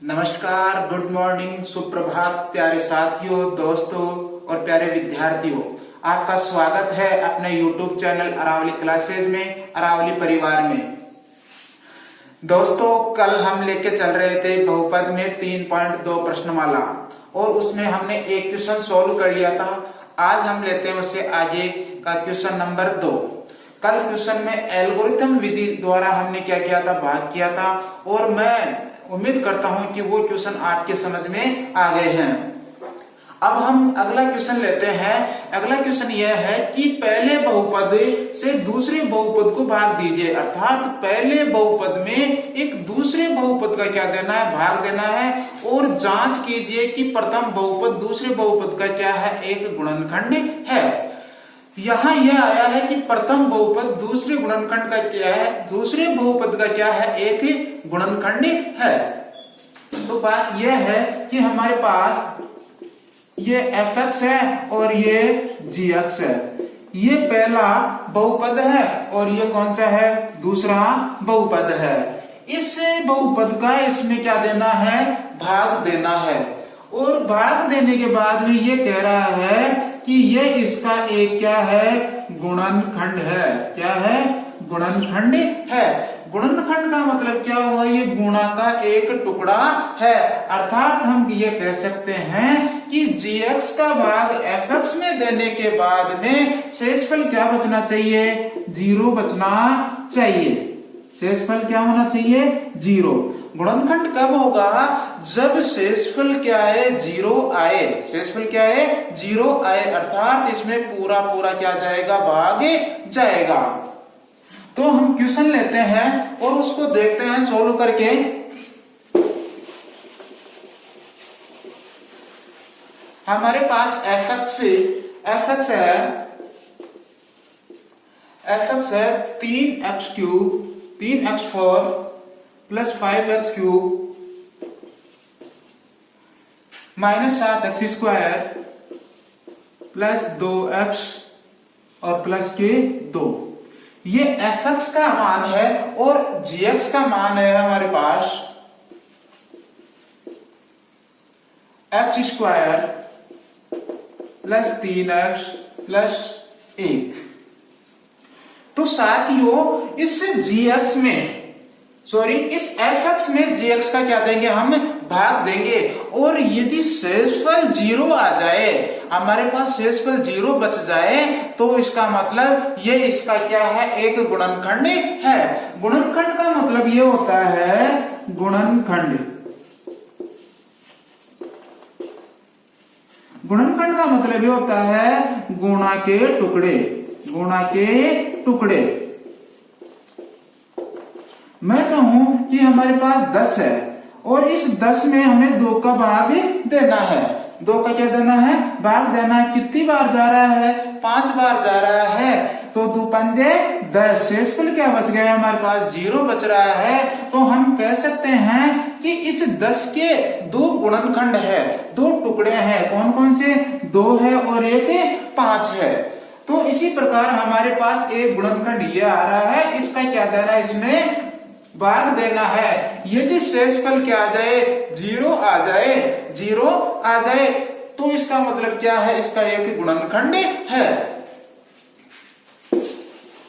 नमस्कार, good morning, सुप्रभात प्यारे साथियों, दोस्तों और प्यारे विद्यार्थियों। आपका स्वागत है अपने YouTube चैनल अरावली क्लासेज में, अरावली परिवार में। दोस्तों, कल हम लेके चल रहे थे बहुपद में 3.2 प्रश्नमाला और उसमें हमने एक क्वेश्चन सॉल्व कर लिया था। आज हम लेते हैं उससे आगे का क्वेश्चन नंबर 2। कल क्वेश्चन में एल्गोरिथम विधि द्वारा हमने क्या किया था, भाग किया था, और मैं उम्मीद करता हूं कि वो क्वेश्चन आपके समझ में आ गए हैं। अब हम अगला क्वेश्चन लेते हैं। अगला क्वेश्चन यह है कि पहले बहुपद से दूसरे बहुपद को भाग दीजिए, अर्थात पहले बहुपद में एक दूसरे बहुपद का क्या देना है, भाग देना है, और जांच कीजिए कि प्रथम बहुपद दूसरे बहुपद का क्या है, एक गुणनखंड है। यहाँ यह आया है कि प्रथम बहुपद दूसरे गुणनखंड का क्या है, दूसरे बहुपद का क्या है, एक गुणनखंड है। तो बात यह है कि हमारे पास ये fx है और ये gx है। ये पहला बहुपद है और ये कौन सा है, दूसरा बहुपद है। इस बहुपद का इसमें क्या देना है, भाग देना है, और भाग देने के बाद में ये कह रहा है कि ये इसका एक क्या है, गुणनखंड है। क्या है, गुणनखंड है। गुणनखंड का मतलब क्या हुआ, ये गुणा का एक टुकड़ा है। अर्थात हम ये कह सकते हैं कि gx का भाग fx में देने के बाद में शेषफल क्या बचना चाहिए, 0 बचना चाहिए। शेषफल क्या होना चाहिए, 0। गुणनखंड कब होगा, जब शेषफल क्या है, 0 आए। शेषफल क्या है, 0 आए, अर्थात इसमें पूरा पूरा क्या जाएगा, भाग जाएगा। तो हम क्वेश्चन लेते हैं और उसको देखते हैं सोल्व करके। हमारे पास fx है 3x³ 3x4 plus 5x³ minus 7x² plus 2x और प्लस के 2। ये fx का मान है और gx का मान है हमारे पास x² प्लस 3x प्लस 1। तो साथियों इस fx में gx का क्या देंगे, हम भाग देंगे, और यदि शेषफल 0 आ जाए, हमारे पास शेषफल 0 बच जाए, तो इसका मतलब ये इसका क्या है, एक गुणनखंड है। गुणनखंड का मतलब ये होता है, गुणनखंड का मतलब ये होता है गुणा के टुकड़े, गुणा के टुकड़े। मैं कहूं कि हमारे पास 10 है और इस 10 में हमें 2 का भाग देना है। 2 का क्या देना है, भाग देना है। कितनी बार जा रहा है, 5 बार जा रहा है। तो 2 पंजे 10, शेषफल क्या बच गया, हमारे पास 0 बच रहा है। तो हम कह सकते हैं कि इस 10 के 2 गुणनखंड है, 2 टुकड़े हैं। कौन कौन से, 2 है और एक 5 है। तो इसी प्रकार हमारे पास एक गुणनखंड ये आ रहा है, इसका क्या देना है, इसमें भाग देना है। यदि शेषफल क्या आ जाए, 0 आ जाए, 0 आ जाए, तो इसका मतलब क्या है, इसका एक गुणनखंड है।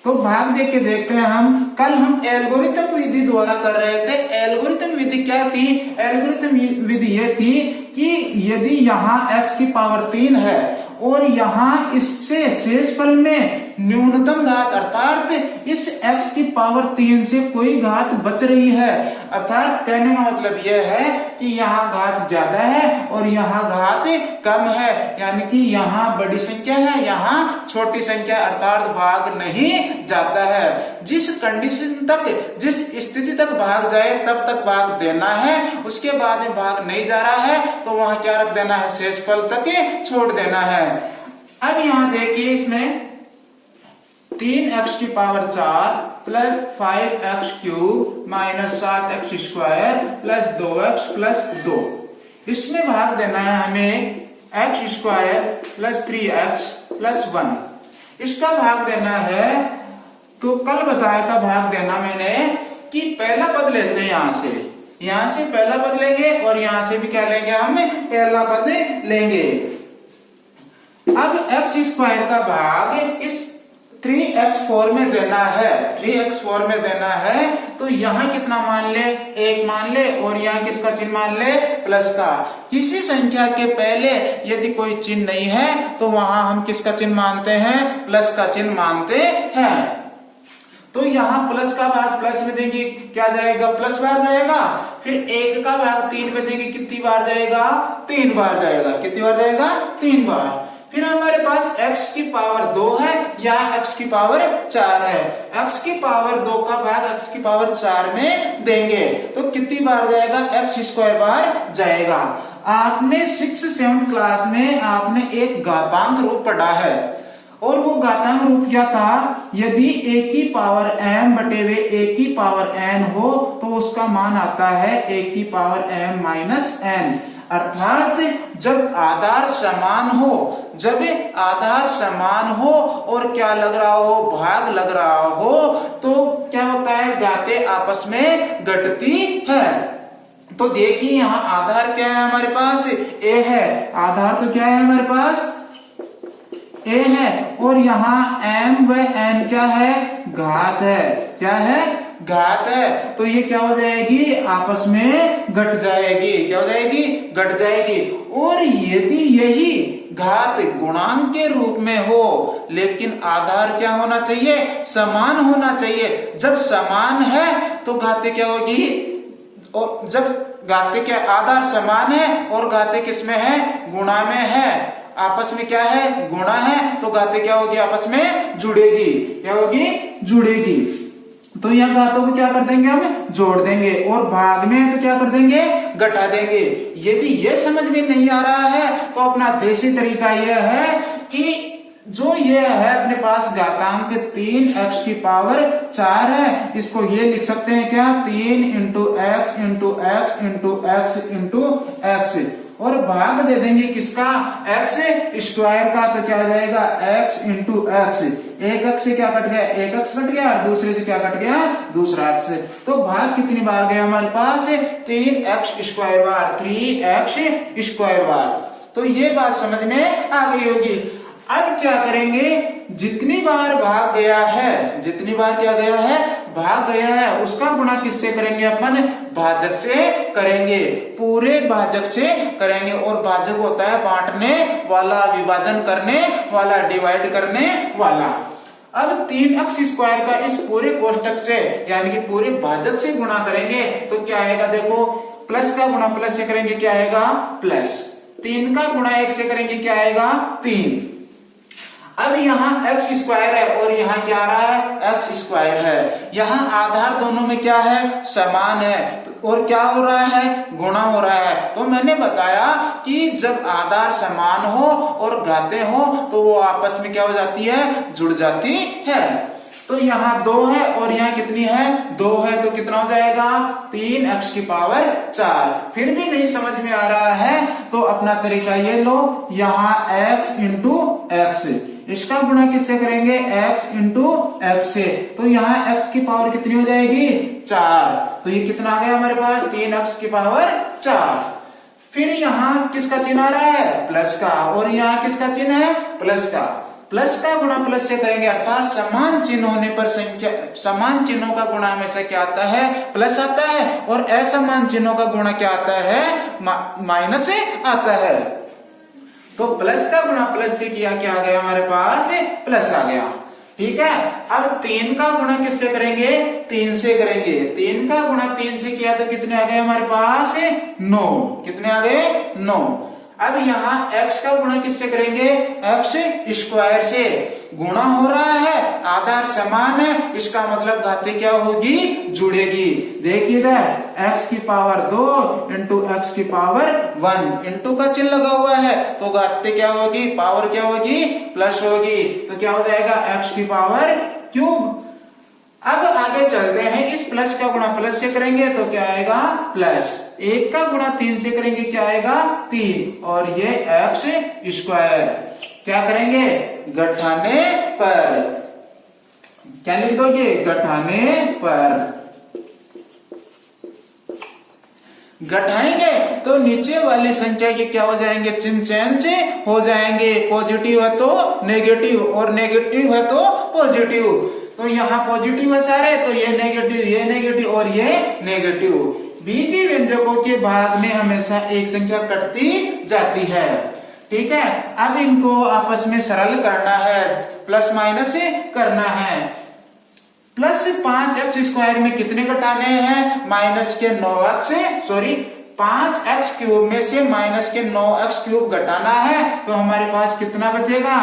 तो भाग दे के देखते हैं हम। कल हम एल्गोरिथम विधि द्वारा कर रहे थे। एल्गोरिथम विधि क्या थी, एल्गोरिथम विधि ये थी कि यदि यहाँ x की पावर 3 है और यहाँ इससे शेषफल में न्यूनतम घात, अर्थात इस x की पावर 3 से कोई घात बच रही है, अर्थात कहने का मतलब यह है कि यहाँ घात ज्यादा है और यहाँ घात कम है, यानी कि यहाँ बड़ी संख्या है, यहाँ छोटी संख्या, अर्थात भाग नहीं जाता है। जिस कंडीशन तक, जिस स्थिति तक भाग जाए तब तक भाग देना है, उसके बाद में भाग नहीं जा रहा है तो वहां क्या रख देना है, शेषफल तक छोड़ देना है। अब यहाँ देखिए, इसमें 3x की power 4 plus 5x³ minus 7x² plus 2x plus 2, इसमें भाग देना है हमें x² प्लस 3x प्लस 1, इसका भाग देना है। तो कल बताया था भाग देना मैंने कि पहला पद लेते हैं, यहां से यहां से पहला पद लेंगे और यहां से भी क्या लेंगे, हम पहला पद लेंगे। अब x² का भाग इस 3x4 में देना है, 3x4 में देना है, तो यहाँ कितना मान ले, 1 मान ले, और यहाँ किसका चिन्ह मान ले, प्लस का। किसी संख्या के पहले यदि कोई चिन्ह नहीं है तो वहां हम किसका चिन्ह मानते हैं, प्लस का चिन्ह मानते हैं। तो यहाँ प्लस का भाग प्लस में देंगे, क्या जाएगा, प्लस बार जाएगा। फिर 1 का भाग 3 में देंगे, कितनी बार जाएगा, 3 बार जाएगा। कितनी बार जाएगा, 3 बार। फिर हमारे पास x की पावर 2 है, यहाँ x की पावर 4 है। x की पावर 2 का भाग x की पावर 4 में देंगे तो कितनी बार जाएगा, x² बार जाएगा। आपने 6th-7th क्लास में आपने एक घातांक रूप पढ़ा है, और वो घातांक रूप क्या था, यदि a की पावर m बटे हुए a की पावर n हो तो उसका मान आता है a की पावर m माइनस n। अर्थात जब आधार समान हो, जब आधार समान हो और क्या लग रहा हो, भाग लग रहा हो, तो क्या होता है, घातें आपस में घटती है। तो देखिए यहाँ आधार क्या है हमारे पास, a है। आधार तो क्या है हमारे पास, a है, और यहाँ m व n क्या है, घात है। क्या है, घात है। तो ये क्या हो जाएगी, आपस में घट जाएगी। क्या हो जाएगी, घट जाएगी। और यदि यही घात गुणांक के रूप में हो, लेकिन आधार क्या होना चाहिए, समान होना चाहिए। जब समान है तो घातें क्या होगी, और जब घातें क्या, आधार समान है और घातें किसमें है, गुणा में है, आपस में क्या है, गुणा है, तो घातें क्या होगी, आपस में जुड़ेगी। क्या होगी, जुड़ेगी। तो यहाँ घातों को क्या कर देंगे, हम जोड़ देंगे, और भाग में है तो क्या कर देंगे, घटा देंगे। यदि ये समझ में नहीं आ रहा है तो अपना देसी तरीका यह है कि जो ये है अपने पास घातांक 3x की पावर 4 है, इसको ये लिख सकते हैं क्या, 3 × x × x × x × x, और भाग दे देंगे किसका, x² का, तो क्या आ जाएगा, x × x। एक x से क्या कट गया, एक x कट गया, और दूसरे से क्या कट गया, दूसरा x। तो भाग कितनी बार गया हमारे पास, 3x² बार, 3x² बार। तो ये बात समझ में आ गई होगी। अब क्या करेंगे, जितनी बार भाग गया है, जितनी बार क्या गया है, भाग गया है, उसका गुणा किससे करेंगे, अपन भाजक से करेंगे, पूरे भाजक से करेंगे। और भाजक होता है बांटने वाला, विभाजन करने वाला, डिवाइड करने वाला। अब 3x² का इस पूरे कोष्टक से यानी कि पूरे भाजक से गुणा करेंगे तो क्या आएगा, देखो, प्लस का गुणा प्लस से करेंगे, क्या आएगा, प्लस। 3 का गुणा 1 से करेंगे, क्या आएगा, 3। अब यहाँ x² है और यहाँ क्या आ रहा है, x² है। यहाँ आधार दोनों में क्या है, समान है, और क्या हो रहा है, गुणा हो रहा है। तो मैंने बताया कि जब आधार समान हो और घातें हो तो वो आपस में क्या हो जाती है, जुड़ जाती है। तो यहाँ 2 है और यहाँ कितनी है, 2 है, तो कितना हो जाएगा, 3x की पावर 4। फिर भी नहीं समझ में आ रहा है तो अपना तरीका ये लो, यहाँ x × x, इसका गुणा किससे करेंगे, x × x से। तो यहाँ x की पावर कितनी हो जाएगी, 4। तो ये कितना आ गया हमारे पास, 3x की पावर 4। फिर यहाँ किसका चिन्ह आ रहा है, प्लस का, और यहाँ किसका चिन्ह है, प्लस का। प्लस का गुणा प्लस से करेंगे, अर्थात समान चिन्ह होने पर संख्या, समान चिन्हों का गुणा हमेशा क्या आता है, प्लस आता है, और असमान चिन्हों का गुणा क्या आता है, माइनस आता है। तो प्लस का गुणा प्लस से किया, क्या आ गया हमारे पास, प्लस आ गया। ठीक है। अब 3 का गुणा किससे करेंगे, 3 से करेंगे। 3 का गुणा 3 से किया तो कितने आ गए हमारे पास, 9। कितने आ गए, 9। अब यहाँ x का गुणा किससे करेंगे, x² से। गुणा हो रहा है, आधार समान है, इसका मतलब घातें क्या होगी, जुड़ेगी। देखिए इधर x की पावर 2 × x की पावर 1, इंटू का चिन्ह लगा हुआ है, तो घातें क्या होगी, पावर क्या होगी, प्लस होगी। तो क्या हो जाएगा, x की पावर क्यूब। अब आगे चलते हैं, इस प्लस का गुणा प्लस से करेंगे तो क्या आएगा, प्लस। 1 का गुणा 3 से करेंगे, क्या आएगा, 3, और ये x²। क्या करेंगे, घटाने पर। क्या लिख दोगे, घटाने पर। घटाएंगे तो नीचे वाली संख्या के क्या हो जाएंगे, चिन्ह चेंज हो जाएंगे। पॉजिटिव है तो नेगेटिव और नेगेटिव है तो पॉजिटिव। तो यहाँ पॉजिटिव है सारे, तो ये नेगेटिव और ये नेगेटिव। बीजीय व्यंजकों के भाग में हमेशा एक संख्या कटती जाती है। ठीक है, अब इनको आपस में सरल करना है, प्लस माइनस करना है। प्लस 5x² में कितने घटाने हैं, माइनस के 5x³ में से माइनस के 9x³ घटाना है। तो हमारे पास कितना बचेगा,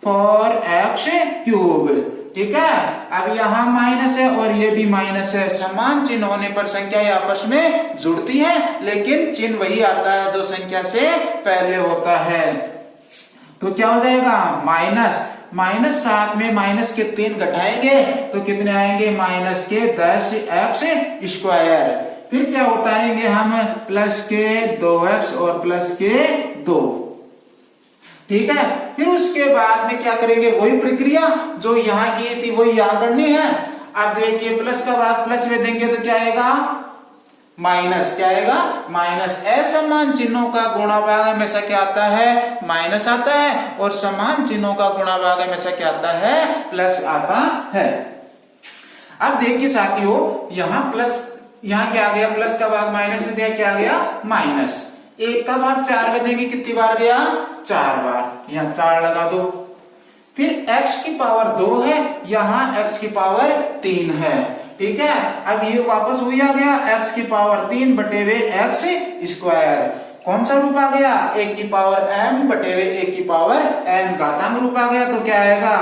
4x³। ठीक है, अब यहाँ माइनस है और ये भी माइनस है। समान चिन्ह होने पर संख्या आपस में जुड़ती है, लेकिन चिन्ह वही आता है जो संख्या से पहले होता है। तो क्या हो जाएगा, -7 में माइनस के 3 घटाएंगे तो कितने आएंगे, माइनस के 10x²। फिर क्या उतारेंगे हम, प्लस के 2x और प्लस के 2। ठीक है, फिर उसके बाद में क्या करेंगे, वही प्रक्रिया जो यहाँ की थी वही यहाँ करनी है। अब देखिए प्लस का भाग प्लस में देंगे तो क्या आएगा, माइनस। क्या आएगा, माइनस। असमान चिन्हों का गुणा भाग हमेशा क्या आता है, माइनस आता है, और समान चिन्हों का गुणा भाग हमेशा क्या आता है, प्लस आता है। अब देखिए साथियों, यहाँ प्लस, यहाँ क्या आ गया, प्लस का भाग माइनस में दिया, क्या आ गया, माइनस। 1 का भाग 4 में देंगे, कितनी बार गया, 4 बार। यहाँ 4 लगा दो। फिर x की पावर 2 है, यहाँ x की पावर 3 है। ठीक है, अब ये वापस वही आ गया, x की पावर 3 बटे हुए x²। कौन सा रूप आ गया, 1 की पावर m बटे हुए 1 की पावर n, घातांक रूप आ गया। तो क्या आएगा,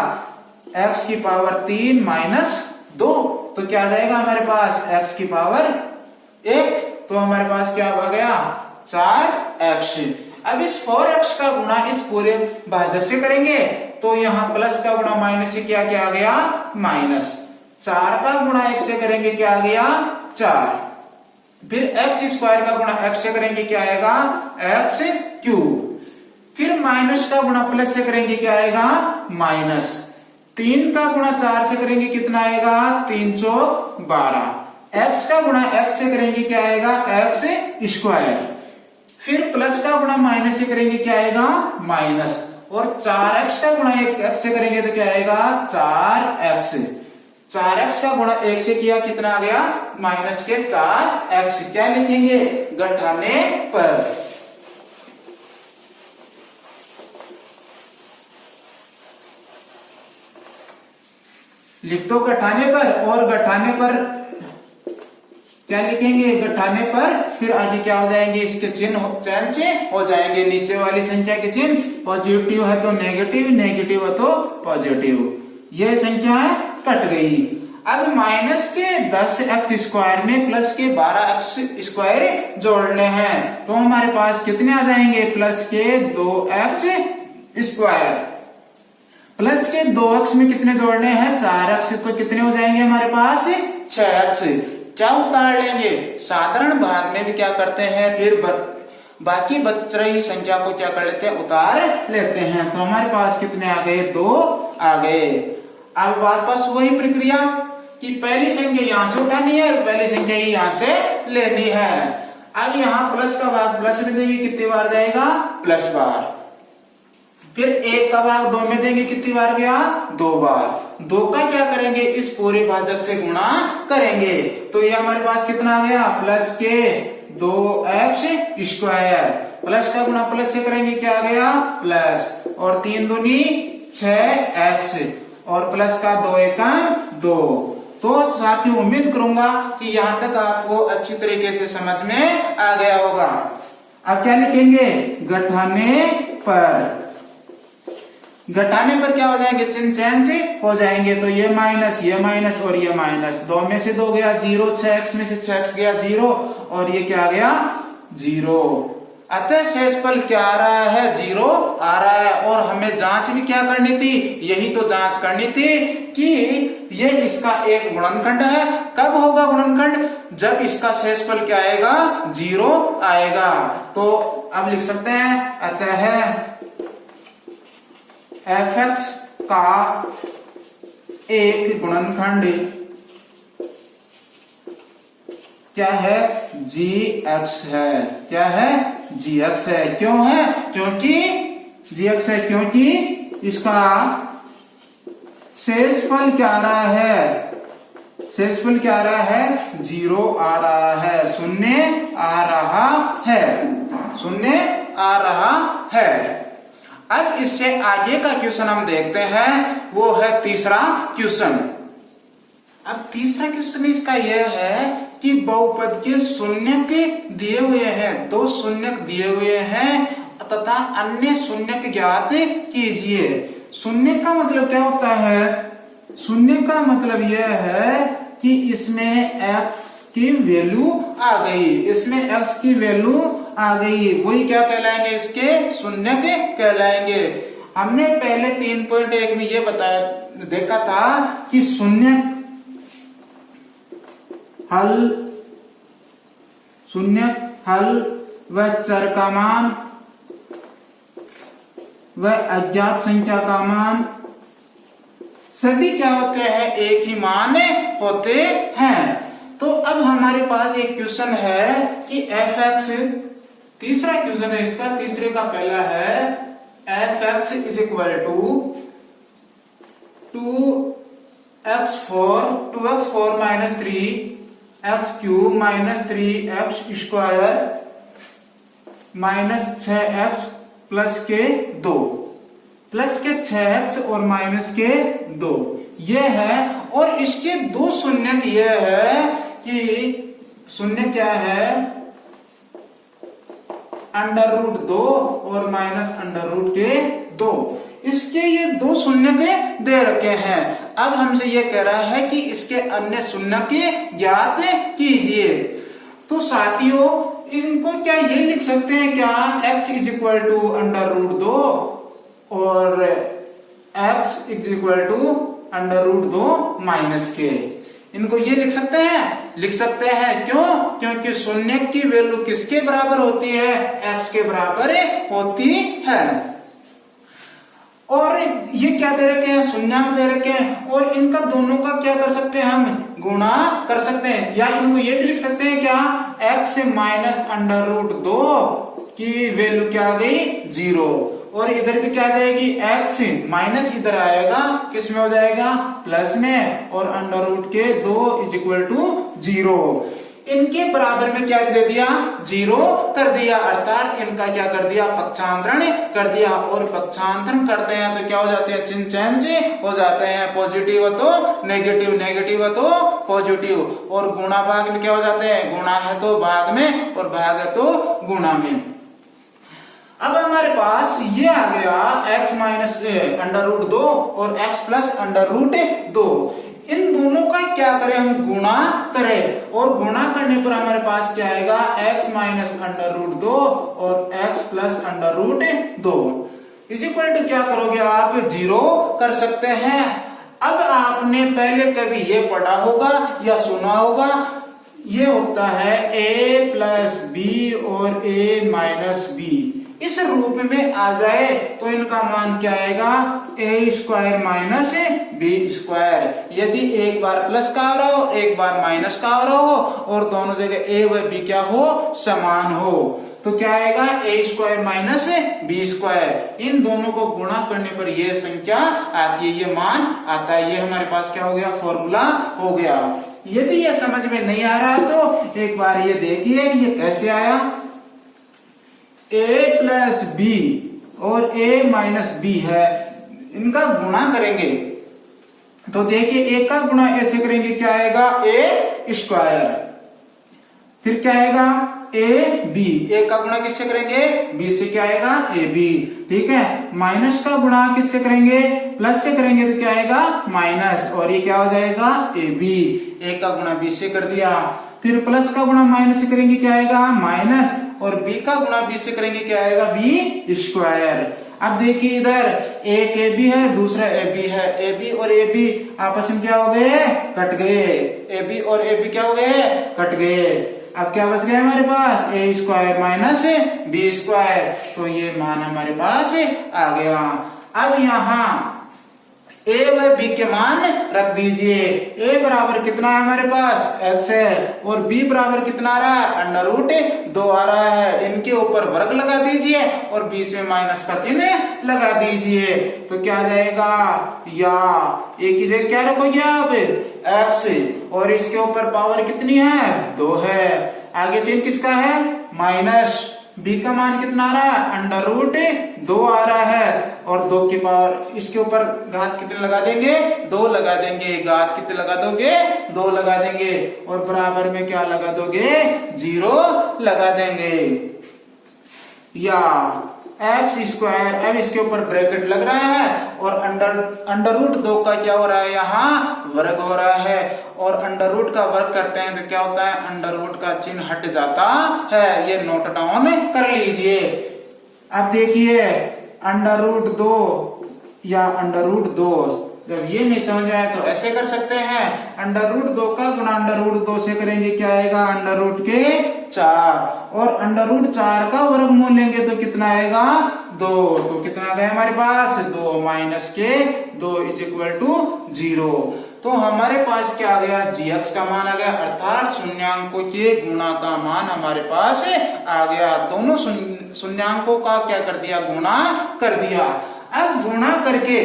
x की पावर 3 माइनस 2। तो क्या आ जाएगा हमारे पास, x की पावर 1। तो हमारे पास क्या आ गया, 4x। अब इस 4x का गुणा इस पूरे भाजक से करेंगे तो यहाँ प्लस का गुणा माइनस से क्या क्या आ गया, माइनस। 4 का गुणा 1 से करेंगे, क्या आ गया, 4। फिर x² का गुणा x से करेंगे, क्या आएगा, x³। फिर माइनस का गुणा प्लस से करेंगे, क्या आएगा, माइनस। 3 का गुणा 4 से करेंगे, कितना आएगा, 3 चौक 12। x का गुणा x से करेंगे, क्या आएगा, x²। फिर प्लस का गुणा माइनस से करेंगे, क्या आएगा, माइनस। और 4x का गुणा 1x से करेंगे तो क्या आएगा, 4x। 4x का गुणा 1 से किया, कितना आ गया, माइनस के 4x। क्या लिखेंगे, घटाने पर। लिख दो घटाने पर, और घटाने पर क्या लिखेंगे, घटाने पर फिर आगे क्या हो जाएंगे, इसके चिन्ह चेंज हो जाएंगे। नीचे वाली संख्या के चिन्ह, पॉजिटिव है तो नेगेटिव, नेगेटिव है तो पॉजिटिव। ये संख्या कट गई। अब माइनस के 10x² में प्लस के 12x² जोड़ने हैं तो हमारे पास कितने आ जाएंगे, प्लस के 2x²। प्लस के 2x में कितने जोड़ने हैं, 4x। तो कितने हो जाएंगे हमारे पास, 6x। क्या उतार लेंगे, साधारण भाग में भी क्या करते हैं, फिर बाकी बच रही संख्या को क्या कर लेते हैं, उतार लेते हैं। तो हमारे पास कितने आ गए, 2 आ गए। अब वापस वही प्रक्रिया कि पहली संख्या यहां से उठानी है और पहली संख्या यहां से लेनी है। अब यहाँ प्लस का भाग प्लस में देंगे, कितनी बार जाएगा, प्लस बार। फिर 1 का भाग 2 में देंगे, कितनी बार गया, 2 बार। 2 का क्या करेंगे, इस पूरे भाजक से गुणा करेंगे तो ये हमारे पास कितना आ गया, प्लस के 2x²। प्लस का गुणा प्लस से करेंगे, क्या आ गया, प्लस। और 3 दूनी 6x और प्लस का 2 एका 2। तो साथियों उम्मीद करूंगा कि यहाँ तक आपको अच्छी तरीके से समझ में आ गया होगा। अब क्या लिखेंगे, घटाने पर। घटाने पर क्या हो जाएंगे, चिन्ह चेंज हो जाएंगे। तो ये माइनस और ये माइनस। 2 में से 2 गया 0, 6x में से 6x गया 0 और ये क्या गया, 0। अतः शेषफल क्या आ रहा है, 0 आ रहा है। और हमें जांच भी क्या करनी थी, यही तो जांच करनी थी कि ये इसका एक गुणनखंड है। कब होगा गुणनखंड, जब इसका शेषफल क्या आएगा, 0 आएगा। तो अब लिख सकते हैं, अतः fx का एक गुणनखंड क्या है, जी एक्स है। क्या है, जी एक्स है। क्यों है, क्योंकि जी एक्स है, क्योंकि इसका शेषफल क्या आ रहा है, शेषफल क्या आ रहा है, 0 आ रहा है, शून्य आ रहा है, शून्य आ रहा है। अब इससे आगे का क्वेश्चन हम देखते हैं, वो है तीसरा क्वेश्चन। अब तीसरा क्वेश्चन इसका यह है कि बहुपद के शून्यक दिए हुए हैं, 2 शून्यक दिए हुए हैं तथा अन्य शून्यक ज्ञात कीजिए। शून्य का मतलब क्या होता है, शून्य का मतलब यह है कि इसमें x की वैल्यू आ गई, इसमें x की वैल्यू आ गई, वही क्या कहलाएंगे, इसके शून्यक कहलाएंगे। हमने पहले 3.1 में ये बताया, देखा था कि शून्यक हल, शून्यक हल व चर का मान व अज्ञात संख्या का मान सभी क्या होते हैं, एक ही मान होते हैं। तो अब हमारे पास एक क्वेश्चन है कि एफ एक्स, तीसरा क्वेश्चन है इसका, तीसरे का पहला है F X is equal to 2x4 minus 3x³ minus 3x² minus 6x plus के 2 प्लस के 6x और माइनस के 2 ये है। और इसके 2 शून्यक ये है कि शून्य क्या है, √2 और माइनस √2। इसके ये 2 शून्यक दे रखे हैं। अब हमसे ये कह रहा है कि इसके अन्य शून्यक ज्ञात कीजिए। तो साथियों इनको क्या ये लिख सकते हैं क्या, x इज इक्वल टू √2 और x is equal to √2 minus के, इनको ये लिख सकते हैं, लिख सकते हैं। क्यों, क्योंकि शून्य की वैल्यू किसके बराबर होती है, x के बराबर होती है। और ये क्या दे रखे हैं, शून्यक दे रखे हैं, और इनका दोनों का क्या कर सकते हैं, हम गुणा कर सकते हैं। या इनको ये भी लिख सकते हैं क्या, x माइनस √2 की वैल्यू क्या आ गई, 0, और इधर भी क्या जाएगी, x माइनस इधर आएगा, किस में हो जाएगा, प्लस में, और √2 इज इक्वल टू 0। इनके बराबर में क्या दे दिया, 0 कर दिया, अर्थात इनका क्या कर दिया, पक्षांतरण कर दिया। और पक्षांतरण करते हैं तो क्या हो जाते हैं, चिन्ह चेंज हो जाते हैं, पॉजिटिव हो तो नेगेटिव, नेगेटिव हो तो पॉजिटिव। और गुणा भाग में क्या हो जाते हैं, गुणा है तो भाग में और भाग है तो गुणा में। अब हमारे पास ये आ गया x माइनस √2 और x प्लस √2। इन दोनों का क्या करें, हम गुणा करें, और गुणा करने पर हमारे पास क्या आएगा, x माइनस √2 और x प्लस √2 इज इक्वल टू क्या करोगे आप, 0 कर सकते हैं। अब आपने पहले कभी ये पढ़ा होगा या सुना होगा, ये होता है a प्लस बी और a माइनस बी, इस रूप में आ जाए तो इनका मान क्या आएगा, a² माइनस b²। यदि एक बार प्लस का हो रहा हो, एक बार माइनस का हो रहा हो, और दोनों जगह a व b क्या हो, समान हो, तो क्या आएगा, a² माइनस b²। इन दोनों को गुणा करने पर यह संख्या आती है, ये मान आता है। ये हमारे पास क्या हो गया, फॉर्मूला हो गया। यदि ये समझ में नहीं आ रहा तो एक बार ये देखिए ये कैसे आया, a प्लस बी और a माइनस बी है, इनका गुणा करेंगे तो देखिए a का गुणा a से करेंगे, क्या आएगा, a², फिर क्या आएगा, ab, a का गुणा किससे करेंगे, b से, क्या आएगा, ab, ठीक है। माइनस का गुणा किससे करेंगे, प्लस से करेंगे तो क्या आएगा, माइनस, और ये क्या हो जाएगा, ab, a का गुणा b से कर दिया। फिर प्लस का गुणा माइनस से करेंगे, क्या आएगा, माइनस, और b का गुणा b से करेंगे, क्या आएगा, b²। अब देखिए इधर एक ab है, दूसरा ab है, ab और ab आपस में क्या हो गए, कट गए, ab और ab क्या हो गए, कट गए। अब क्या बच गया हमारे पास, a² माइनस b², तो ये मान हमारे पास आ गया। अब यहाँ ए व बी के मान रख दीजिए। ए बराबर कितना है हमारे पास x है और b बराबर कितना आ रहा है अंडर रूट 2 आ रहा है। इनके ऊपर वर्ग लगा दीजिए और बीच में माइनस का चिन्ह लगा दीजिए। तो क्या आ जाएगा या एक की जगह क्या रखोगे आप x और इसके ऊपर पावर कितनी है 2 है। आगे चिन्ह किसका है माइनस। b का मान कितना आ रहा है अंडर रूट 2 आ रहा है और 2 की पावर इसके ऊपर घात कितने लगा देंगे 2 लगा देंगे। घात कितने लगा दोगे 2 लगा देंगे और बराबर में क्या लगा दोगे 0 लगा देंगे। या एक्स स्क्वायर अब इसके ऊपर ब्रैकेट लग रहा है और अंडर रूट 2 का क्या हो रहा है यहाँ वर्ग हो रहा है और अंडर रूट का वर्ग करते हैं तो क्या होता है अंडर रूट का चिन्ह हट जाता है। ये नोट डाउन कर लीजिए। अब देखिए अंडर रूट 2 या अंडर रूट 2 जब ये नहीं समझ आए तो ऐसे कर सकते हैं अंडर रूट 2 का गुणा अंडर रूट 2 से करेंगे क्या आएगा अंडर रूट के 4 और अंडर रूट 4 का वर्गमूल लेंगे तो कितना आएगा 2। तो कितना आ गया हमारे पास 2 माइनस के 2 इज इक्वल टू 0। तो हमारे पास क्या आ गया gx का मान आ गया अर्थात शून्यांकों के गुणा का मान हमारे पास आ गया। दोनों शून्यांकों का क्या कर दिया गुणा कर दिया। अब गुणा करके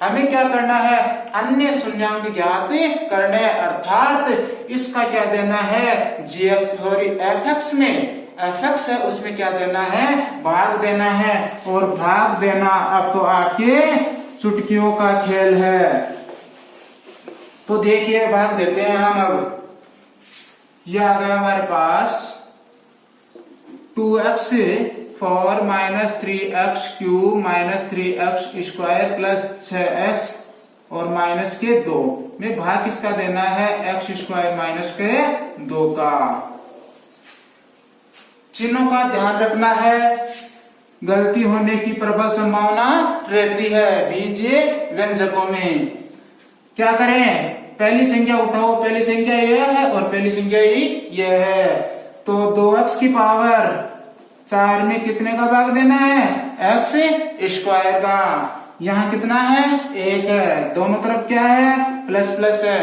हमें क्या करना है अन्य शून्यांक ज्ञात करने अर्थात इसका क्या देना है fx में fx है उसमें क्या देना है भाग देना है और भाग देना अब तो आपके चुटकियों का खेल है। तो देखिए भाग देते हैं हम। अब यह आ गया हमारे पास 2x 4 minus 3x cube minus 3x square plus 6x और माइनस के 2 में भाग किसका देना है x स्क्वायर माइनस के 2 का। चिन्हों का ध्यान रखना है गलती होने की प्रबल संभावना रहती है बीजीय व्यंजकों में। क्या करें पहली संख्या उठाओ पहली संख्या यह है और पहली संख्या यह है तो 2x की पावर 4 में कितने का भाग देना है x स्क्वायर का। यहाँ कितना है 1 है दोनों तरफ क्या है प्लस प्लस है।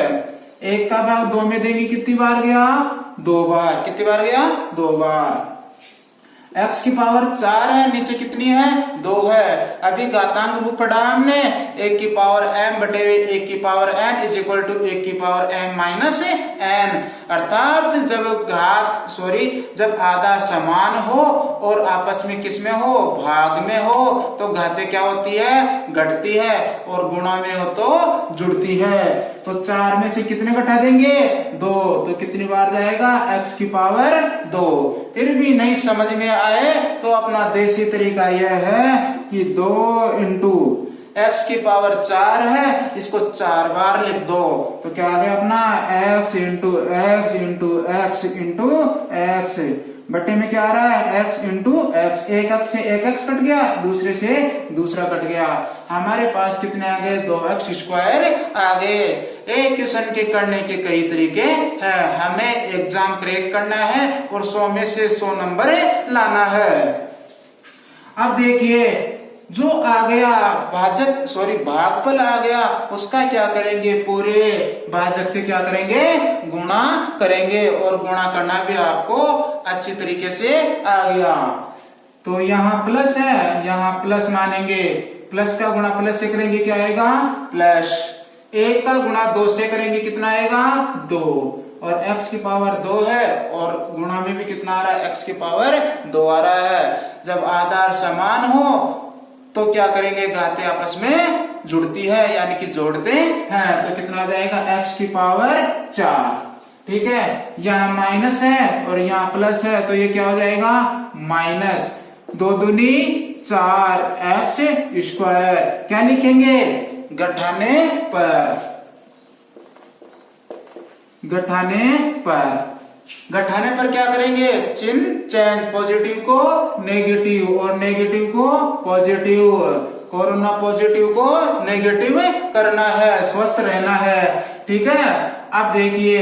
1 का भाग 2 में देंगे कितनी बार गया 2 बार। कितनी बार गया 2 बार। x की पावर 4 है नीचे कितनी है 2 है। अभी घातांक रूप पढ़ा हमने 1 की पावर m बटे 1 की power n is equal to 1 की पावर m माइनस n अर्थात जब आधा समान हो और आपस में किस में हो भाग में हो तो घाते क्या होती है घटती है और गुणा में हो तो जुड़ती है। तो 4 में से कितने घटा देंगे 2 तो कितनी बार जाएगा x की पावर 2। फिर भी नहीं समझ में आए तो अपना देसी तरीका यह है कि 2 इंटू x की पावर 4 है इसको 4 बार लिख दो तो क्या आ गया अपना x into x into x into x बटे में क्या आ रहा है x इंटू x। एक x से एक x कट गया दूसरे से दूसरा कट गया। हमारे पास कितने आ गए 2x स्क्वायर आ गए। एक क्वेश्चन के करने के कई तरीके हैं हमें एग्जाम क्रैक करना है और 100 में से 100 नंबर लाना है। अब देखिए जो आ गया भागफल आ गया उसका क्या करेंगे पूरे भाजक से क्या करेंगे गुणा करेंगे और गुणा करना भी आपको अच्छी तरीके से आ गया। तो यहाँ प्लस है यहाँ प्लस मानेंगे प्लस का गुणा प्लस से करेंगे क्या आएगा प्लस। 1 का गुणा 2 से करेंगे कितना आएगा 2 और x की पावर 2 है और गुणा में भी कितना आ रहा है x की पावर 2 आ रहा है। जब आधार समान हो तो क्या करेंगे घाते आपस में जुड़ती है यानी कि जोड़ते हैं तो कितना आ जाएगा x की पावर 4। ठीक है यहाँ माइनस है और यहाँ प्लस है तो ये क्या हो जाएगा माइनस 2 दूनी 4x स्क्वायर। क्या लिखेंगे घटाने पर क्या करेंगे चिन्ह चेंज पॉजिटिव को नेगेटिव और नेगेटिव को पॉजिटिव कोरोना पॉजिटिव को नेगेटिव करना है स्वस्थ रहना है। ठीक है अब देखिए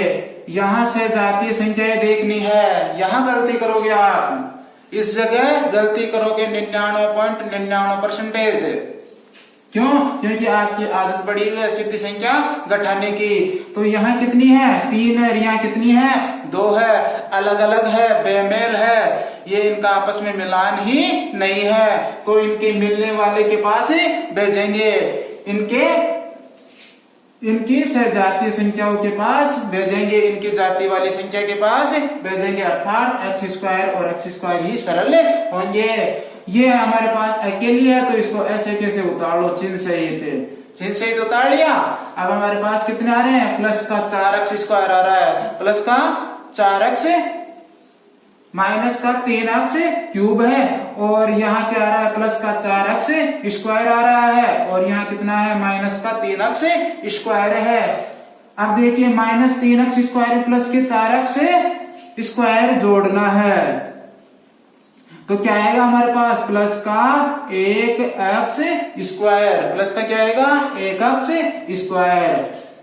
यहां से जातीय संख्याएं देखनी है। यहां गलती करोगे आप इस जगह गलती करोगे 99.99%। क्यों? क्योंकि आपकी आदत पड़ी हुई है सीधी संख्या घटाने की। तो यहाँ कितनी है? 3 है। यहाँ कितनी है? 2 है। अलग अलग है, बेमेल है, ये इनका आपस में मिलान ही नहीं है। तो इनके मिलने वाले के पास भेजेंगे, इनकी सजातीय संख्याओं के पास भेजेंगे, इनकी जाति वाली संख्या के पास भेजेंगे, अर्थात x² और x² ही सरल होंगे। ये हमारे पास अकेली है तो इसको ऐसे कैसे उतार लो, चिन्ह सहित उतार लिया। अब हमारे पास कितने आ रहे हैं? प्लस का 4x² आ रहा है, प्लस का 4x माइनस का 3x क्यूब है, और यहाँ क्या आ रहा है? प्लस का 4x² आ रहा है, और यहाँ कितना है? माइनस का 3x² है। अब देखिए माइनस 3x² प्लस के 4x² जोड़ना है, तो क्या आएगा हमारे पास? प्लस का 1x², प्लस का क्या आएगा? 1x²।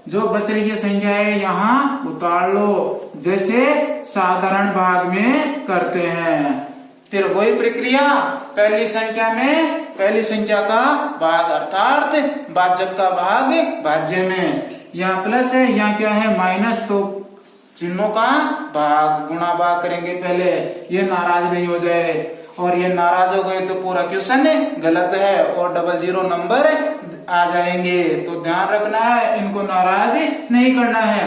जो बच रही है संख्या है यहाँ उतार लो, जैसे साधारण भाग में करते हैं। फिर वही प्रक्रिया पहली संख्या का भाग अर्थात भाजक का भाग भाज्य में। यहाँ प्लस है, यहाँ क्या है? माइनस, तो चिन्हों का भाग गुणा भाग करेंगे पहले, ये नाराज नहीं हो जाए, और ये नाराज हो गए तो पूरा क्वेश्चन गलत है और 00 नंबर आ जाएंगे। तो ध्यान रखना है, इनको नाराज नहीं करना है।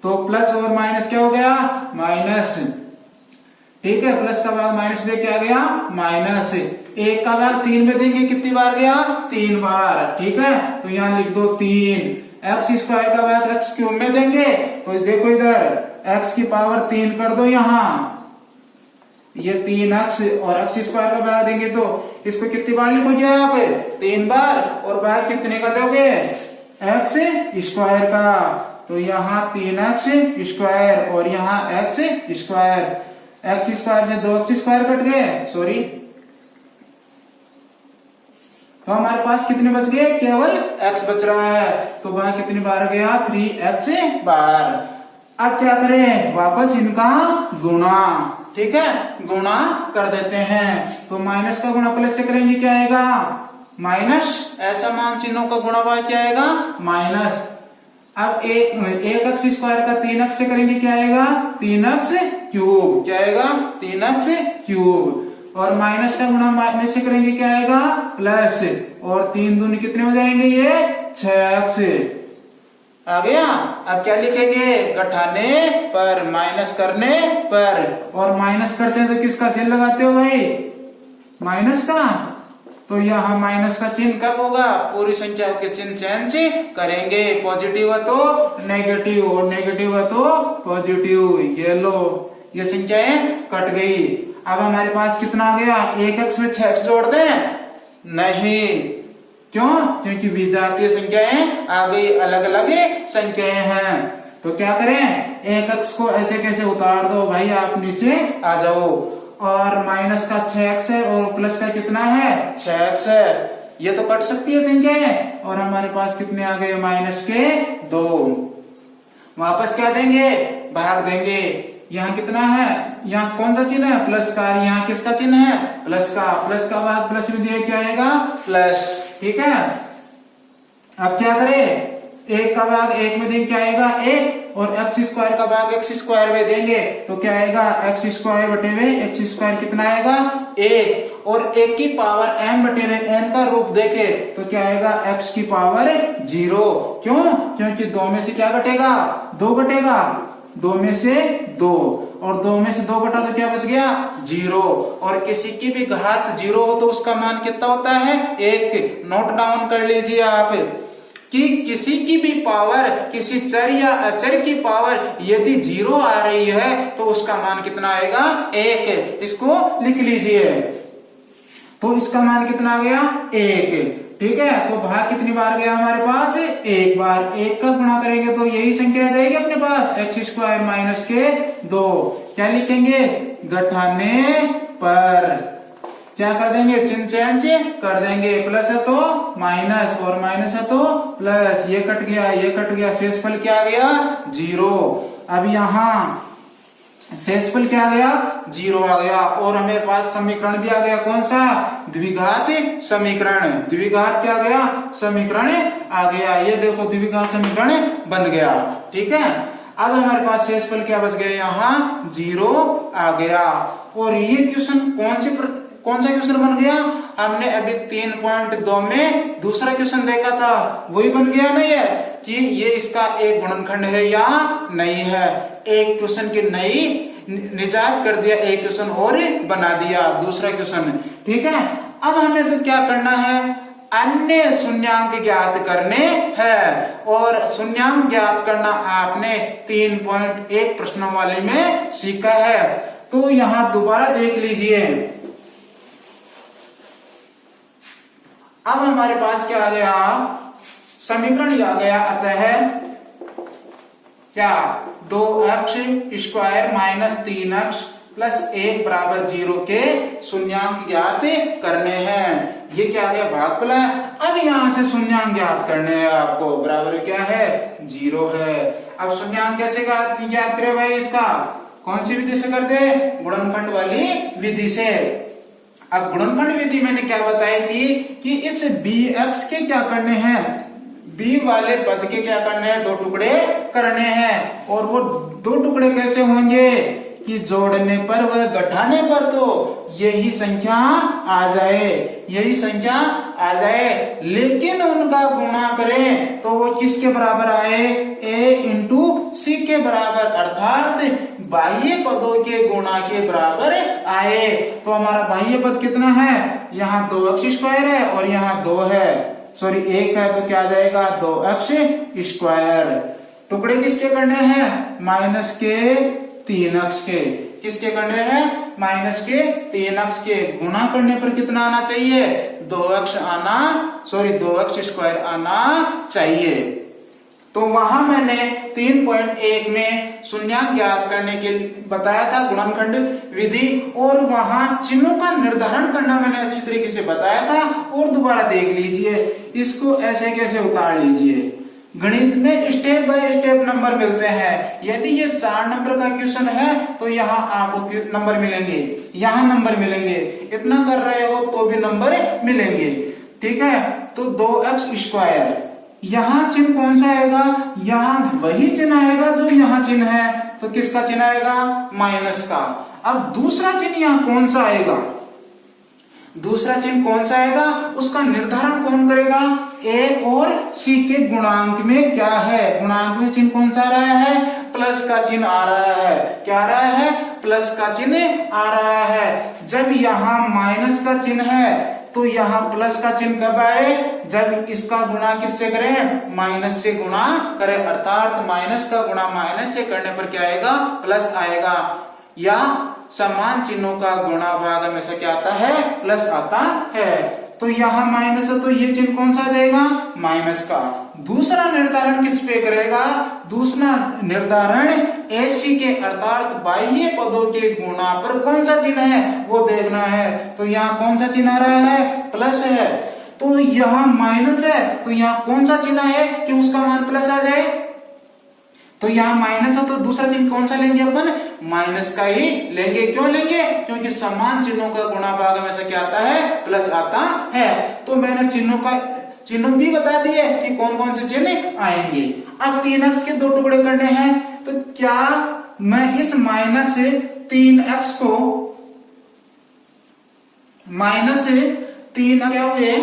तो प्लस और माइनस क्या हो गया? माइनस। ठीक है, प्लस का भाग माइनस दे क्या गया? माइनस। 1 का भाग 3 में देंगे, कितनी बार गया? 3 बार। ठीक है, तो यहाँ लिख दो 3। x² का भाग x³ में देंगे, तो देखो इधर x की पावर 3 कर दो, यहाँ ये 3x, और x² का भाग देंगे तो इसको कितनी बार लिखोगे आप? 3 बार। और भाग कितने का दोगे? x² का, तो यहाँ 3x² और यहाँ x²। x² से 2x² कट गए, सॉरी, तो हमारे पास कितने बच गए? केवल x बच रहा है, तो वहां कितनी बार गया? 3x बार। अब क्या करें? वापस इनका गुणा। ठीक है, गुणा कर देते हैं। तो माइनस का गुणा प्लस से करेंगे, क्या आएगा? माइनस। ऐसा मान चिन्हों का गुणा भाग क्या आएगा? माइनस। अब 1x² का 3x से करेंगे, क्या आएगा? 3x³। क्या आएगा? 3x³। और माइनस का गुणा माइनस से करेंगे, क्या आएगा? प्लस। और 3 दूनी कितने हो जाएंगे? ये 6x आ गया। अब क्या लिखेंगे? घटाने पर, माइनस करने पर। और माइनस करते हैं तो किसका चिन्ह लगाते हो भाई? माइनस का। तो यहाँ माइनस का चिन्ह कब होगा? पूरी संख्या के चिन्ह चेंज करेंगे, पॉजिटिव है तो नेगेटिव, और नेगेटिव है तो पॉजिटिव। ये लो, ये संख्याएं कट गई। अब हमारे पास कितना आ गया? 1x में 6x जोड़ दें? नहीं। क्यों? क्योंकि विजातीय संख्याएं आ गई, अलग अलग संख्याएं हैं। तो क्या करें? 1x को ऐसे कैसे उतार दो भाई, आप नीचे आ जाओ। और माइनस का 6x है, और प्लस का कितना है? 6x है। ये तो कट सकती है संख्याएं। और हमारे पास कितने आ गए? माइनस के 2। वापस क्या देंगे? भाग देंगे। यहाँ कितना है? यहाँ कौन सा चिन्ह है? प्लस का। यहाँ किसका चिन्ह है? प्लस का। प्लस का भाग प्लस में दिए, क्या आएगा? प्लस। ठीक है, अब क्या करें? 1 का भाग 1 में देंगे, क्या आएगा? 1। और x² का भाग x² में देंगे, तो क्या आएगा? x² बटे हुए x² कितना आएगा? 1। और 1 की पावर m बटे हुए n का रूप देखे तो क्या आएगा? x की पावर 0। क्यों? क्योंकि 2 में से क्या घटेगा? 2 घटेगा। 2 में से 2, और 2 में से 2 घटा तो क्या बच गया? 0। और किसी की भी घात 0 हो तो उसका मान कितना होता है? 1। नोट डाउन कर लीजिए आप कि किसी की भी पावर, किसी चर या अचर की पावर यदि 0 आ रही है तो उसका मान कितना आएगा? 1। इसको लिख लीजिए। तो इसका मान कितना आ गया? 1। ठीक है, तो भाग कितनी बार गया हमारे पास? 1 बार। 1 का गुणा करेंगे तो यही संख्या आ जाएगी अपने पास, x² माइनस के 2। क्या लिखेंगे? घटाने पर क्या कर देंगे? चिन्ह चेंज कर देंगे। प्लस है तो माइनस, और माइनस है तो प्लस। ये कट गया, ये कट गया, शेषफल क्या आ गया? 0। अब यहाँ शेषफल क्या आ गया? 0 आ गया। और हमें पास समीकरण भी आ गया, कौन सा? द्विघात समीकरण, द्विघात क्या गया समीकरण आ गया। ये देखो द्विघात समीकरण बन गया। ठीक है, अब हमारे पास शेषफल क्या बच गया, यहाँ 0 आ गया। और ये क्वेश्चन कौन सा क्वेश्चन बन गया, हमने अभी 3.2 में दूसरा क्वेश्चन देखा था, वही बन गया ना ये, कि ये इसका एक गुणनखंड है या नहीं है। एक क्वेश्चन की नई निजात कर दिया, एक क्वेश्चन और बना दिया, दूसरा क्वेश्चन। ठीक है, अब हमें तो क्या करना है, अन्य शून्यांक ज्ञात करने हैं। और शून्यांक ज्ञात करना आपने 3.1 प्रश्नावली में सीखा है। तो यहां दोबारा देख लीजिए। अब हमारे पास क्या आ गया, समीकरण आ गया, अतः क्या 2x² माइनस 3x प्लस 1 बराबर 0 के शून्यांक ज्ञात करने हैं। ये क्या आ गया, भागफल है। अब यहां से शून्यांक ज्ञात करने हैं आपको, बराबर क्या है 0 है। अब शून्यांक कैसे ज्ञात करे भाई, इसका कौन सी विधि से करते, गुणनखंड वाली विधि से। अब गुणनखंड विधि मैंने क्या बताई थी कि इस bx के क्या करने हैं, b वाले पद के क्या करने हैं, 2 टुकड़े करने हैं। और वो 2 टुकड़े कैसे होंगे कि जोड़ने पर व घटाने पर तो यही संख्या आ जाए, यही संख्या आ जाए। लेकिन उनका गुणा करें तो वो किसके बराबर आए, a इंटू सी के बराबर, अर्थात बाह्य पदों के गुणा के बराबर आए। तो हमारा बाह्य पद कितना है, यहाँ 2x² है और यहाँ 2 है, सॉरी 1 है, तो क्या आ जाएगा 2x²। टुकड़े किसके करने हैं, माइनस के 3x के, किसके करने हैं, माइनस के 3x के। गुणा करने पर कितना आना चाहिए, 2x आना, सॉरी 2x² आना चाहिए। तो वहां मैंने 3.1 में शून्यांक ज्ञात करने के बताया था गुणनखंड विधि, और वहां चिन्हों का निर्धारण करना मैंने अच्छी तरीके से बताया था। और दोबारा देख लीजिए, इसको ऐसे कैसे उतार लीजिए। गणित में स्टेप बाय स्टेप नंबर मिलते हैं। यदि ये 4 नंबर का क्वेश्चन है तो यहाँ आपको नंबर मिलेंगे, यहाँ नंबर मिलेंगे, इतना कर रहे हो तो भी नंबर मिलेंगे। ठीक है, तो 2x², यहाँ चिन्ह कौन सा आएगा, यहाँ वही चिन्ह आएगा जो यहाँ चिन्ह है, तो किसका चिन्ह आएगा, माइनस का। अब दूसरा चिन्ह यहाँ कौन सा आएगा, दूसरा चिन्ह कौन सा आएगा, उसका निर्धारण कौन करेगा, a और c के गुणांक में क्या है, गुणांक में चिन्ह कौन सा आ रहा है, प्लस का चिन्ह आ रहा है। क्या आ रहा है, प्लस का चिन्ह आ रहा है। जब यहाँ माइनस का चिन्ह है तो यहाँ प्लस का चिन्ह कब आए, जब इसका गुणा किससे करें, माइनस से गुणा करें, अर्थात माइनस का गुणा माइनस से करने पर क्या आएगा, प्लस आएगा। या समान चिन्हों का गुणा भाग हमेशा क्या आता है, प्लस आता है। तो यहाँ माइनस है तो ये चिन्ह कौन सा आ जाएगा, माइनस का। दूसरा निर्धारण किस पे करेगा, दूसरा निर्धारण AC के अर्थात बाह्य पदों के गुणा पर कौन सा चिन्ह है वो देखना है। तो यहाँ कौन सा चिन्ह आ रहा है, प्लस है। तो यहाँ माइनस है तो यहाँ कौन सा चिन्ह है कि उसका मान प्लस आ जाए। तो यहाँ माइनस है तो दूसरा चिन्ह कौन सा लेंगे अपन, माइनस का ही लेंगे। क्यों लेंगे, क्योंकि समान चिन्हों का गुणा भाग हमेशा क्या आता है, प्लस आता है। तो मैंने चिन्ह भी बता दिए कि कौन कौन से चिन्ह आएंगे। अब 3x के 2 टुकड़े करने हैं, तो क्या मैं इस माइनस 3x को, माइनस 3 क्या हुए,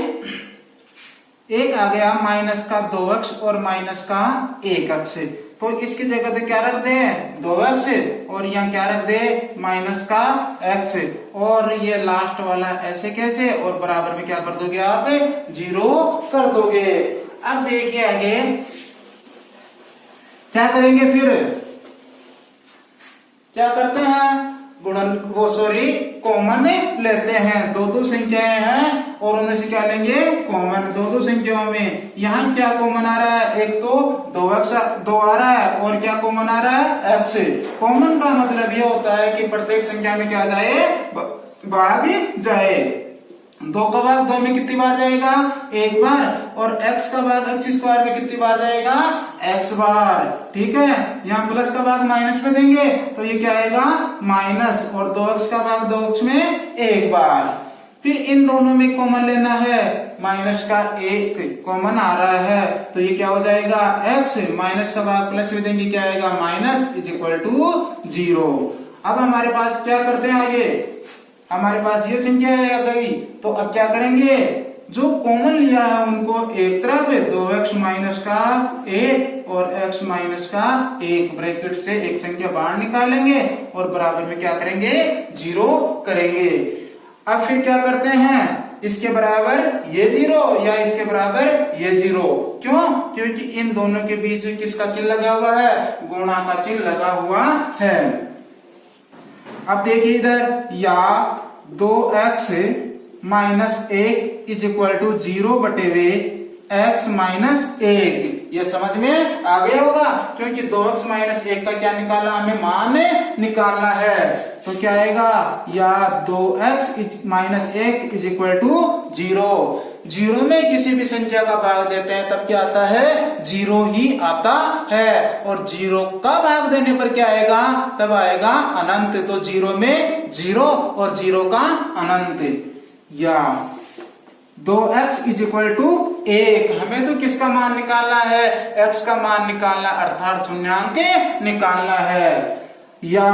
एक आ गया माइनस का 2x और माइनस का 1x, तो इसकी जगह पे क्या रख दे, 2x, और यहाँ क्या रख दे, माइनस का x, और ये लास्ट वाला ऐसे कैसे, और बराबर में क्या कर दोगे आप, 0 कर दोगे। अब देखिए आगे क्या करेंगे, फिर क्या करते हैं, कॉमन लेते हैं। 2 संख्याएं हैं और उनमें से क्या लेंगे, कॉमन। 2 संख्याओं में यहाँ क्या कॉमन आ रहा है, एक तो 2x 2 आ रहा है और क्या कॉमन आ रहा है, x। कॉमन का मतलब ये होता है कि प्रत्येक संख्या में क्या जाए, भाग जाए। 2 का भाग 2 में कितनी बार जाएगा, 1 बार, और x का भाग x² में कितनी बार जाएगा, x बार। ठीक है, यहाँ प्लस का भाग माइनस में देंगे तो ये क्या आएगा, माइनस, और 2x का भाग 2x में 1 बार। फिर इन दोनों में कॉमन लेना है, माइनस का एक कॉमन आ रहा है तो ये क्या हो जाएगा x, माइनस का भाग प्लस में देंगे क्या आएगा माइनस इज इक्वल टू 0। अब हमारे पास क्या करते हैं आगे, हमारे पास ये संख्या आ गई तो अब क्या करेंगे, जो कॉमन लिया है उनको एक तरफ 2x माइनस का 1 और x माइनस का 1 ब्रैकेट से एक संख्या बाहर निकालेंगे और बराबर में क्या करेंगे 0 करेंगे। अब फिर क्या करते हैं, इसके बराबर ये 0 या इसके बराबर ये 0, क्यों, क्योंकि इन दोनों के बीच किसका चिन्ह लगा हुआ है, गुणा का चिन्ह लगा हुआ है। अब देखिए इधर, या 2x minus 1 is equal to 0 बटे वे x माइनस 1, ये समझ में आ गया होगा, क्योंकि 2x माइनस 1 का क्या निकाला, हमें मान निकालना है। तो क्या आएगा, या 2x minus 1 is equal to 0। 0 में किसी भी संख्या का भाग देते हैं तब क्या आता है, 0 ही आता है, और 0 का भाग देने पर क्या आएगा, तब आएगा अनंत। तो 0 में 0 और 0 का अनंत। या 2x इज इक्वल टू 1, हमें तो किसका मान निकालना है, x का मान निकालना अर्थात शून्यांक निकालना है। या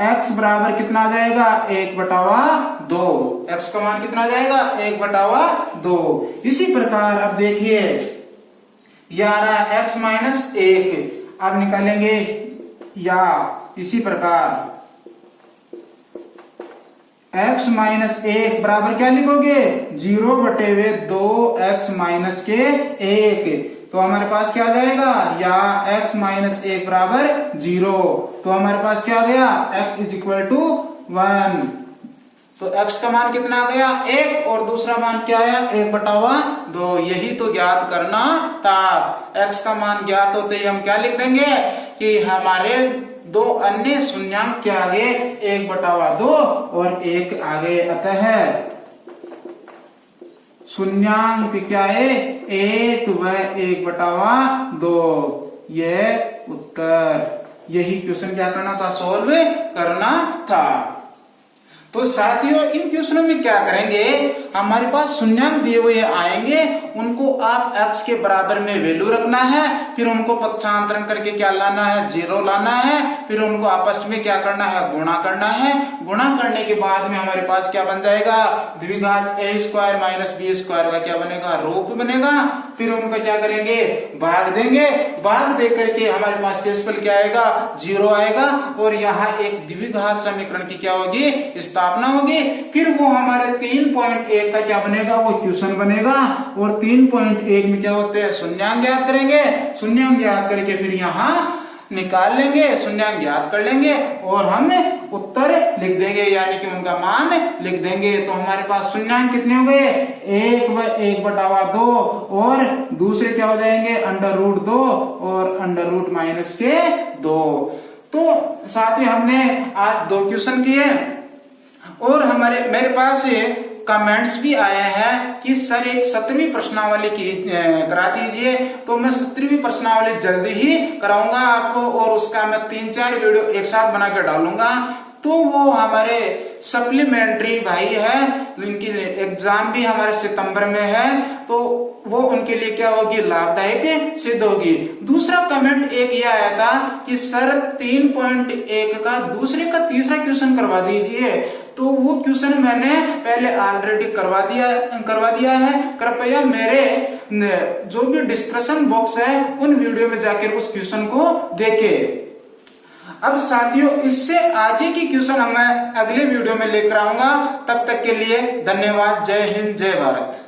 x बराबर कितना आ जाएगा 1/2, x का मान कितना आ जाएगा 1/2। इसी प्रकार अब देखिए 11x माइनस 1, अब निकालेंगे, या इसी प्रकार x माइनस 1 बराबर क्या लिखोगे 0 बटे वे 2x माइनस के 1, तो हमारे पास क्या आ जाएगा, या x माइनस 1 बराबर 0, तो हमारे पास क्या आ गया x इज इक्वल टू 1। तो x का मान कितना आ गया 1 और दूसरा मान क्या आया 1/2, यही तो ज्ञात करना था। x का मान ज्ञात होते ही हम क्या लिख देंगे कि हमारे दो अन्य शून्यांक के आगे 1/2 और 1 आगे, अतः शून्यांक क्या है 1 व 1/2, यह उत्तर। यही क्वेश्चन क्या करना था, सॉल्व करना था। तो साथियों इन क्वेश्चनों में क्या करेंगे, हमारे पास शून्यांक दिए हुए आएंगे, उनको आप x के बराबर में वैल्यू रखना है, फिर उनको पक्षांतरण करके क्या लाना है 0 लाना है, फिर उनको आपस में क्या करना है गुणा करना है। गुणा करने के बाद में हमारे पास क्या बन जाएगा, द्विघात a² माइनस b² का क्या बनेगा रूप बनेगा। फिर उनको क्या करेंगे भाग देंगे, भाग दे करके हमारे पास शेषफल क्या आएगा 0 आएगा, और यहाँ एक द्विघात समीकरण की क्या होगी स्थापना होगी। फिर वो हमारे 3.1 का क्या बनेगा, वो क्वेश्चन बनेगा, और 3.1 में क्या होते हैं शून्यांक ज्ञात करेंगे, शून्यांक ज्ञात करके फिर यहाँ निकाल लेंगे, शून्यांक ज्ञात कर लेंगे और हम उत्तर लिख देंगे, यानी कि उनका मान लिख देंगे। तो हमारे पास शून्यांक कितने हो गए 1 व 1/2, और दूसरे क्या हो जाएंगे √2 और √-2। तो साथ ही हमने आज 2 क्वेश्चन किए, और मेरे पास कमेंट्स भी आए हैं कि सर एक 17वीं प्रश्नावली की करा दीजिए। तो मैं 17वीं प्रश्नावली जल्दी ही कराऊंगा आपको, और उसका मैं 3-4 वीडियो एक साथ बना के डालूंगा। तो वो हमारे सप्लीमेंट्री भाई है, इनकी एग्जाम भी हमारे सितंबर में है, तो वो उनके लिए क्या होगी लाभदायक सिद्ध होगी। दूसरा कमेंट एक ये आया था कि सर 3.1 का दूसरे का तीसरा क्वेश्चन करवा दीजिए। तो वो क्वेश्चन मैंने पहले ऑलरेडी करवा दिया है। कृपया मेरे जो भी डिस्क्रिप्शन बॉक्स है उन वीडियो में जाकर उस क्वेश्चन को देखें। अब साथियों इससे आगे की क्वेश्चन मैं अगले वीडियो में लेकर आऊंगा। तब तक के लिए धन्यवाद। जय हिंद, जय भारत।